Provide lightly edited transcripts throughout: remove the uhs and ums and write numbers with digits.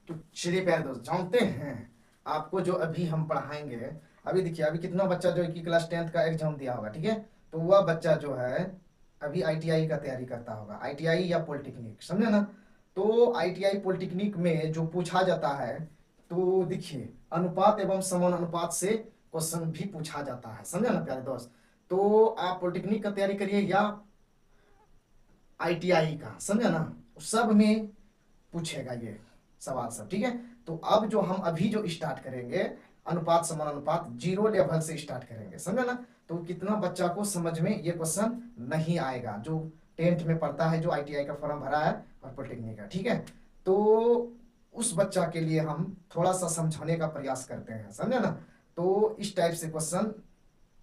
तो चलिए प्यारे दोस्त, जानते हैं आपको जो अभी हम पढ़ाएंगे। अभी देखिए, अभी कितना बच्चा जो की क्लास 10th का एग्जाम दिया होगा, ठीक है। तो वह बच्चा जो है अभी आईटीआई का तैयारी करता होगा, आईटीआई या पॉलिटेक्निक, समझे ना। तो आईटीआई पॉलिटेक्निक में जो पूछा जाता है, तो देखिए अनुपात एवं समान अनुपात से क्वेश्चन भी पूछा जाता है, समझे ना प्यारे दोस्त। तो आप पॉलिटेक्निक का तैयारी करिए या आईटीआई का, समझे ना, सब में पूछेगा ये सवाल सब, ठीक है। तो अब जो हम अभी जो स्टार्ट करेंगे, अनुपात समानुपात जीरो लेवल से स्टार्ट करेंगे, समझे ना। तो कितना बच्चा को समझ में ये क्वेश्चन नहीं आएगा जो 10th में पढ़ता है, जो आईटीआई का फॉर्म भरा है और पॉलिटेक्निक का, ठीक है। तो उस बच्चा के लिए हम थोड़ा सा समझाने का प्रयास करते हैं, समझे ना। तो इस टाइप से क्वेश्चन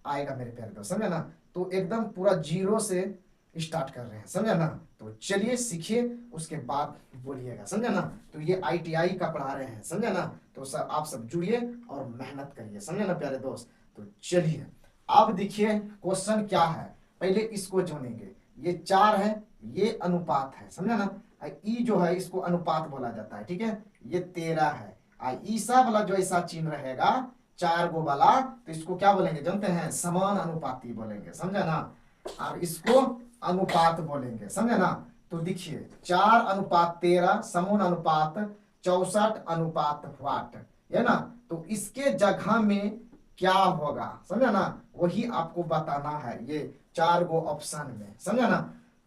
आएगा मेरे प्यारे दोस्त, समझे ना। तो एकदम पूरा जीरो से स्टार्ट कर रहे हैं, समझे ना। तो चलिए सीखिए, उसके बाद बोलिएगा, समझे ना। तो ये आईटीआई का पढ़ा रहे हैं, समझे ना। तो सब आप सब जुड़िए और मेहनत करिए, समझे ना प्यारे दोस्त। तो चलिए अब देखिए क्वेश्चन क्या है, पहले इसको जानेंगे। ये 4 है, ये अनुपात है, समझे ना। ई जो है इसको अनुपात बोला जाता है, ठीक है। ये 13 है। ईसा वाला जो ऐसा चिन्ह रहेगा 4 गो वाला, तो इसको क्या बोलेंगे जानते हैं, समान अनुपाती बोलेंगे, समझे ना। और इसको अनुपात बोलेंगे, समझे ना। तो देखिए 4:13 समून अनुपात 64 अनुपात वाट, है ना। तो इसके जगह में क्या होगा, समझे ना, वही आपको बताना है ये 4 गो ऑप्शन में, समझे ना।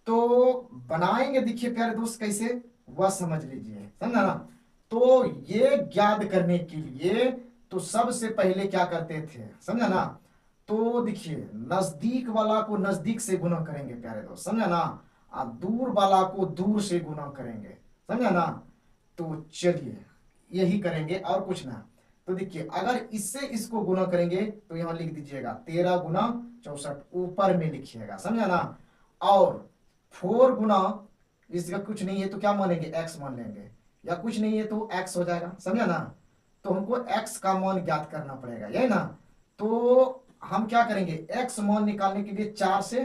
तो बनाएंगे, देखिए प्यारे दोस्त कैसे, वह समझ लीजिए, समझा ना। तो ये ज्ञात करने के लिए तो सबसे पहले क्या करते थे, समझा ना। तो देखिए नजदीक वाला को नजदीक से गुना करेंगे प्यारे दोस्त, समझा ना। और दूर वाला को दूर से गुना करेंगे, समझा ना। तो चलिए यही करेंगे और कुछ ना। तो देखिए अगर इससे इसको गुना करेंगे तो यहां लिख दीजिएगा 13 × 64 ऊपर में लिखिएगा, समझा ना। और 4 गुना इसका कुछ नहीं है तो क्या मानेंगे, एक्स मान लेंगे, या कुछ नहीं है तो एक्स हो जाएगा, समझा ना। तो हमको एक्स का मान ज्ञात करना पड़ेगा, यही ना। तो हम क्या करेंगे, एक्स मान निकालने के लिए 4 से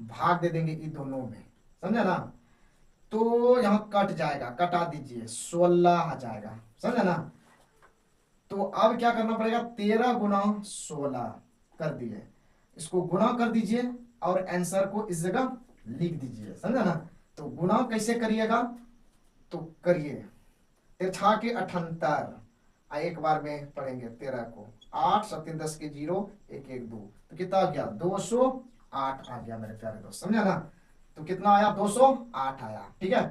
भाग दे देंगे इन दोनों में, समझा ना। तो यहां कट जाएगा, कटा दीजिए, 16 आ जाएगा, समझा ना। तो अब क्या करना पड़ेगा, 13 × 16 कर दिए, इसको गुना कर दीजिए और आंसर को इस जगह लिख दीजिए, समझा ना। तो गुना कैसे करिएगा, तो करिए 13 के 78, एक बार में पढ़ेंगे 13 को, 8 7 10 के 0 1 1 2, तो कितना आ गया, 208 आ गया मेरे प्यारे दोस्त, समझा ना। तो कितना आया, 208 आया, ठीक है।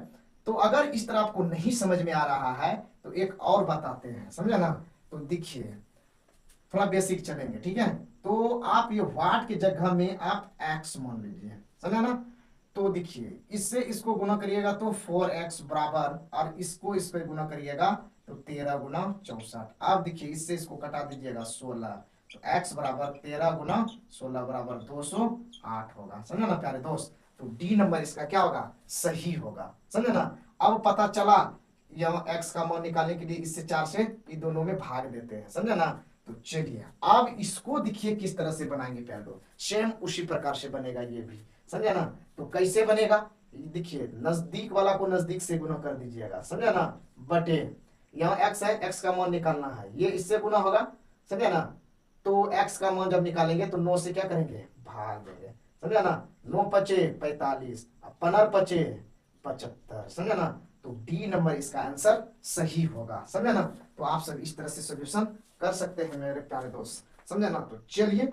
तो अगर इस तरह आपको नहीं समझ में आ रहा है तो एक और बताते हैं, समझा ना। तो देखिए थोड़ा बेसिक चलेंगे, ठीक है। तो आप ये वाट की जगह में आप एक्स मान लीजिए, समझा ना। तो देखिए इससे इसको गुना करिएगा तो 4x बराबर, और इसको इस पर गुना करिएगा तो 13 × 64। अब देखिए इससे इसको कटा दीजिएगा 16, तो x बराबर 13 × 16 बराबर 208 होगा, समझा ना प्यारे दोस्त। तो डी नंबर इसका क्या होगा, सही होगा, समझा ना। अब पता चला, यह x का मान निकालने के लिए इससे 4 से इन दोनों में भाग देते हैं, समझा ना। तो चलिए अब इसको देखिए किस तरह से बनाएंगे प्यारे दोस्त, सेम उसी प्रकार से बनेगा ये भी, समझा ना। तो कैसे बनेगा, देखिए नजदीक वाला को नजदीक से गुना कर दीजिएगा, समझा ना, बटे यहाँ x है, x का मान निकालना है, ये इससे गुना होगा, समझा ना। तो x का मान जब निकालेंगे तो 9 से क्या करेंगे, भाग देंगे, समझा ना। 9 पचे 45, 15 पचे 75, समझा ना। तो डी नंबर इसका आंसर सही होगा, समझा ना। तो आप सब इस तरह से सोल्यूशन कर सकते हैं मेरे प्यारे दोस्त, समझा ना। तो चलिए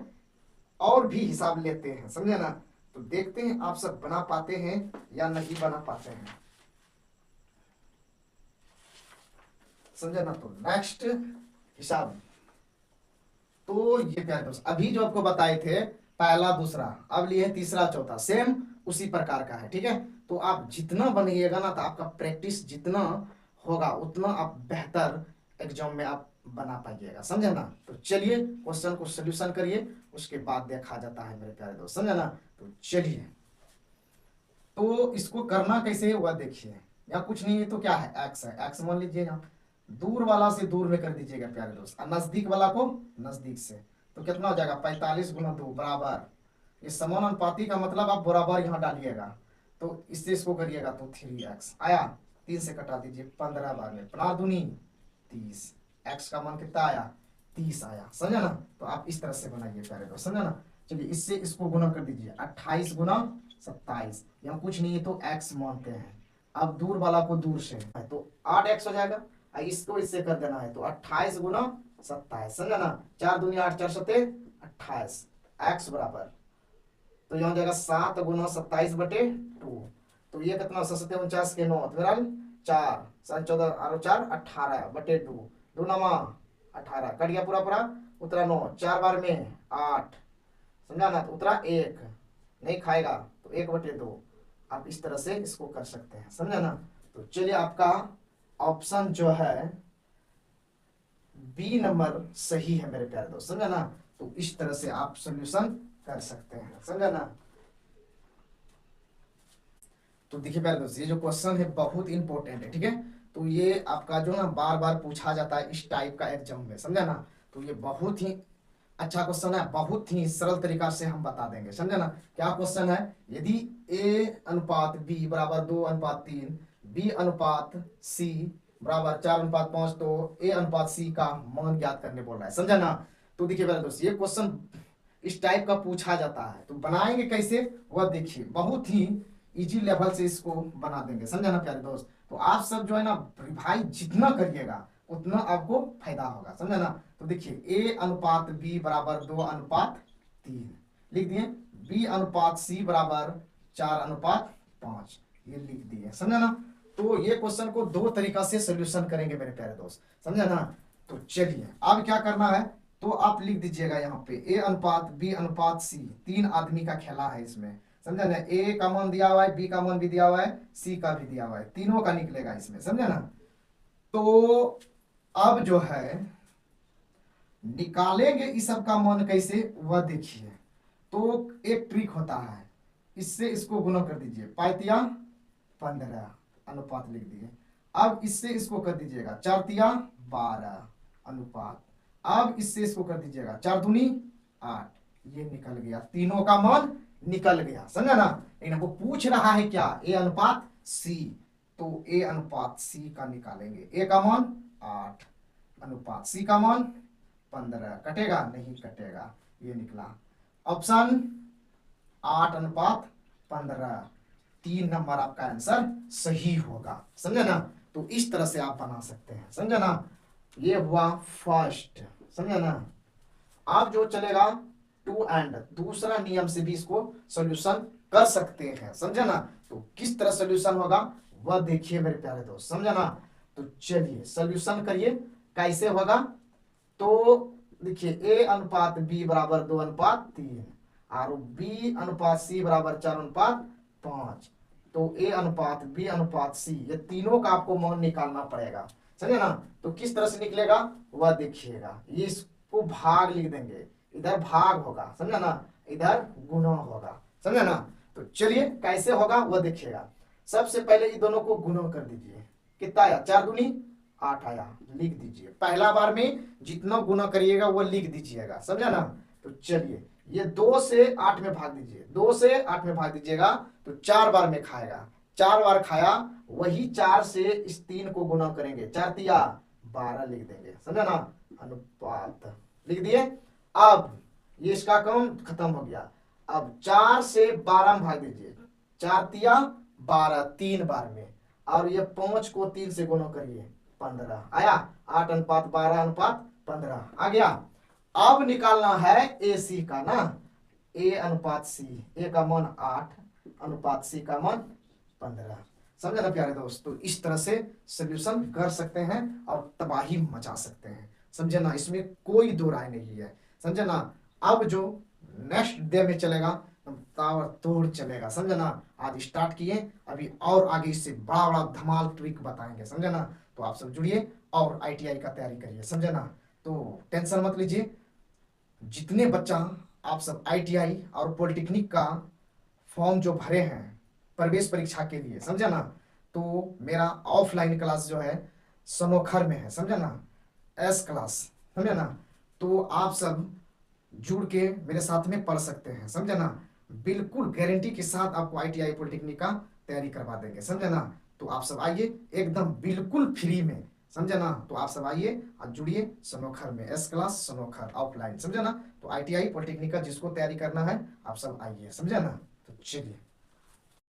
और भी हिसाब लेते हैं, समझे ना। तो देखते हैं आप सब बना पाते हैं या नहीं बना पाते हैं, समझे ना। तो नेक्स्ट हिसाब, तो ये प्यारे दोस्त अभी जो आपको बताए थे पहला दूसरा, अब लिए तीसरा चौथा, सेम उसी प्रकार का है, ठीक है। तो आप जितना बनिएगा ना, तो आपका प्रैक्टिस जितना होगा उतना आप बेहतर एग्जाम में आप बना पाइएगा, समझे ना। तो चलिए क्वेश्चन को सोल्यूशन करिए, उसके बाद देखा जाता है मेरे प्यारे दोस्त, समझे ना। तो चलिए, तो इसको करना कैसे वह देखिए, या कुछ नहीं है तो क्या है, एक्स है, एक्स मान लीजिए, यहाँ दूर वाला से दूर में कर दीजिएगा प्यारे दोस्त, और नजदीक वाला को नजदीक से। तो कितना हो जाएगा, 45 × 2 बराबर, ये समानुपाती का मतलब आप बराबर यहाँ डालिएगा, तो इससे इसको करिएगा तो 3x आया, 3 से कटा दीजिए 15 बार में, 15 दूनी 30, x का मान कितना आया 30 आया, समझा ना। तो आप इस तरह से बनाइए प्यारे दोस्त, समझा ना। चलिए इससे इसको गुना कर दीजिए, 28 गुना 27, यहाँ कुछ नहीं है तो x मानते हैं। अब दूर वाला को दूर से तो 8x हो जाएगा, इसको इससे कर देना है तो 28 गुना 27, समझा ना। 4 दूनी 8, 4 सत्ते 28, x बराबर तो यहाँ जाएगा 7 गुना 27 बटे 2, तो ये कितना 7 के 9 तो मेरा 4 7 14 और 4 18 बटे 2, 2 नमा 18 कट गया पूरा पूरा, उतरा 9, 4 बार में 8, समझा ना। तो उतरा 1 नहीं खाएगा तो 1 बटे 2, आप इस तरह से इसको कर सकते हैं, समझा ना। तो चलिए आपका ऑप्शन जो है बी नंबर सही है मेरे प्यारे दोस्त, समझा ना। तो इस तरह से आप सॉल्यूशन कर सकते हैं, समझा ना। तो देखिए प्यारे दोस्त, ये जो क्वेश्चन है बहुत इंपॉर्टेंट है, ठीक है। तो ये आपका जो ना बार बार पूछा जाता है इस टाइप का एग्जाम में, समझा ना। तो ये बहुत ही अच्छा क्वेश्चन है, बहुत ही सरल तरीका से हम बता देंगे, समझा ना। क्या क्वेश्चन है, यदि a अनुपात b बराबर 2 अनुपात 3, b अनुपात c बराबर 4 अनुपात 5, तो a अनुपात c का मान ज्ञात करने बोल रहा है, समझा ना। तो देखिए प्यारे दोस्त, ये क्वेश्चन इस टाइप का पूछा जाता है, तो बनाएंगे कैसे वह देखिए, बहुत ही इजी लेवल से इसको बना देंगे, समझा ना प्यारे दोस्त। तो आप सब जो है ना रिवाइज जितना करिएगा उतना आपको फायदा होगा, समझा ना। तो देखिए a अनुपात b बराबर 2 अनुपात 3 लिख दिए, b अनुपात c बराबर 4 अनुपात 5 ये लिख दिए, समझा ना। तो ये क्वेश्चन को दो तरीका से सोल्यूशन करेंगे मेरे प्यारे दोस्त, समझा ना। तो चलिए अब क्या करना है, तो आप लिख दीजिएगा यहाँ पे a अनुपात b अनुपात c, 3 आदमी का खेला है इसमें, समझा ना। a का मान दिया हुआ है, b का मान भी दिया हुआ है, c का भी दिया हुआ है, तीनों का निकलेगा इसमें, समझा ना। तो अब जो है निकालेंगे इस सब का मान कैसे वह देखिए। तो एक ट्रिक होता है, इससे इसको गुना कर दीजिए, पाइतिया 15 अनुपात लिख दिए। अब इससे इसको कर दीजिएगा 4 तिया 12 अनुपात, अब इससे इसको कर दीजिएगा 4 दूनी 8, ये निकल गया, तीनों का मान निकल गया, समझा ना। लेकिन वो पूछ रहा है क्या, a अनुपात c, तो a अनुपात c का निकालेंगे, a का मान 8 अनुपात c का मान 15, कटेगा नहीं कटेगा, ये निकला ऑप्शन 8 अनुपात 15, 3 नंबर आपका आंसर सही होगा, समझा ना। तो इस तरह से आप बना सकते हैं, समझा ना। ये हुआ फर्स्ट, समझा ना। आप जो चलेगा टू एंड दूसरा नियम से भी इसको सॉल्यूशन कर सकते हैं, समझा ना। तो किस तरह सॉल्यूशन होगा वह देखिए मेरे प्यारे दोस्त, समझा ना। तो चलिए सॉल्यूशन करिए, कैसे होगा। तो देखिए a अनुपात b बराबर 2 अनुपात 3 और b अनुपात c बराबर 4 अनुपात 5, तो a अनुपात b अनुपात c ये तीनों का आपको मान निकालना पड़ेगा, समझे ना। तो किस तरह से निकलेगा वह देखिएगा, ये इसको भाग लिख देंगे, इधर भाग होगा, समझा ना, इधर गुना होगा, समझा ना। तो चलिए कैसे होगा वह देखिएगा। सबसे पहले इन दोनों को गुना कर दीजिए, कितना आया 4 दूनी 8 आया, लिख दीजिए। पहला बार में जितना गुना करिएगा वो लिख दीजिएगा, समझा ना। तो चलिए ये 2 से 8 में भाग दीजिए, 2 से 8 में भाग दीजिएगा तो 4 बार में खाएगा, 4 बार खाया, वही 4 से इस 3 को गुना करेंगे, 4 तिया 12 लिख देंगे, समझा ना, अनुपात लिख दिए। अब ये इसका काम खत्म हो गया। अब 4 से 12 में भाग दीजिए, 4 तिया 12 3 बार में, और ये 5 को 3 से गुना करिए 15 आया, 8 अनुपात 12 अनुपात 15 आ गया। अब निकालना है ए सी का ना, ए अनुपात सी, ए का मान 8 अनुपात सी का मान 15, समझे ना प्यारे दोस्त। तो इस तरह से सोल्यूशन कर सकते हैं और तबाही मचा सकते हैं, समझे ना, इसमें कोई दो राय नहीं है, समझे ना। अब जो नेक्स्ट डे में चलेगा तावर तोड़ चलेगा, समझे ना। आज स्टार्ट किए, अभी और आगे इससे बड़ा बड़ा धमाल ट्रिक बताएंगे, समझे ना। तो आप सब जुड़िए और आईटीआई का तैयारी करिए, समझे ना। तो टेंशन मत लीजिए, जितने बच्चा आप सब आईटीआई और पॉलिटेक्निक का फॉर्म जो भरे हैं प्रवेश परीक्षा के लिए, समझा ना, तो मेरा ऑफलाइन क्लास जो है सनोखर में है, समझा ना, एस क्लास, समझा ना। तो आप सब जुड़ के मेरे साथ में पढ़ सकते हैं, समझा ना। बिल्कुल गारंटी के साथ आपको आईटीआई पॉलिटेक्निक का तैयारी करवा देंगे, समझा ना। तो आप सब आइए एकदम बिल्कुल फ्री में, समझे ना। तो आप सब आइए और जुड़िए सनोखर में, एस क्लास सनोखर ऑफलाइन, समझे ना। तो ITI पॉलिटेक्निक का जिसको तैयारी करना है आप सब आइए, समझे ना। तो चलिए।